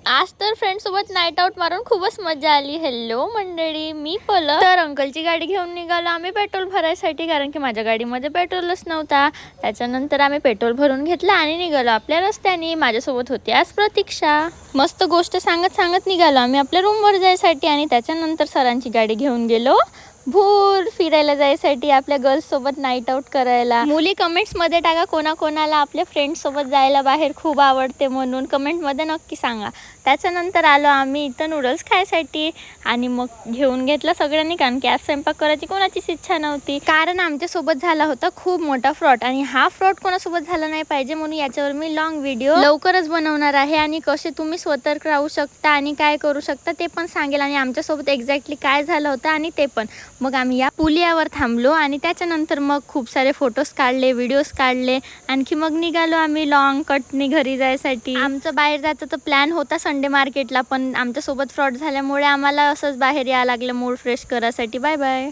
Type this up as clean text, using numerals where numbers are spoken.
आज तर फ्रेंड्ससोबत night out मारून खूपच मजा आली. हेल्लो मंडळी, मी पलक. तर अंकलची गाडी घेऊन निघालो आम्ही पेट्रोल भरायसाठी, कारण की माझ्या गाडीमध्ये पेट्रोलच नव्हता. त्याच्यानंतर आम्ही पेट्रोल भरून घेतलं आणि निघालो आपल्या रस्त्याने. माझ्यासोबत होती आज प्रतीक्षा. मस्त गोष्ट सांगत सांगत निघालो आम्ही आपल्या रूमवर जायसाठी आणि त्याच्यानंतर सरांची गाडी घेऊन गेलो भूर फिरायला जायसाठी आपल्या गर्ल्स सोबत नाईट आउट करायला. मुली कमेंट्स मध्ये टाका कोणाकोणाला आपल्या फ्रेंड्स सोबत जायला बाहेर खूप आवडते म्हणून कमेंट मध्ये नक्की सांगा. त्याच्यानंतर आलो आम्ही इथं नूडल्स खायसाठी आणि मग घेऊन घेतलं सगळ्यांनी, कारण की आज स्वयंपाक करायची कोणाचीच इच्छा नव्हती. कारण आमच्यासोबत झाला होता खूप मोठा फ्रॉड आणि हा फ्रॉड कोणासोबत झाला नाही पाहिजे म्हणून याच्यावर मी लॉंग व्हिडिओ लवकरच बनवणार आहे आणि कसे तुम्ही सतर्क राहू शकता आणि काय करू शकता ते पण सांगेल आणि आमच्यासोबत एक्झॅक्टली काय झालं होतं आणि ते पण. मग आम्ही या पुलियावर थांबलो आणि त्याच्यानंतर मग खूप सारे फोटोज काढले, व्हिडिओज काढले. आणखी मग निघालो आम्ही लॉंग कटनी घरी जायसाठी. आमचं बाहेर जायचं तर प्लॅन होता संडे मार्केटला, पण आमच्यासोबत फ्रॉड झाल्यामुळे आम्हाला असंच बाहेर यायला लागलं मूड फ्रेश करायसाठी. Bye bye.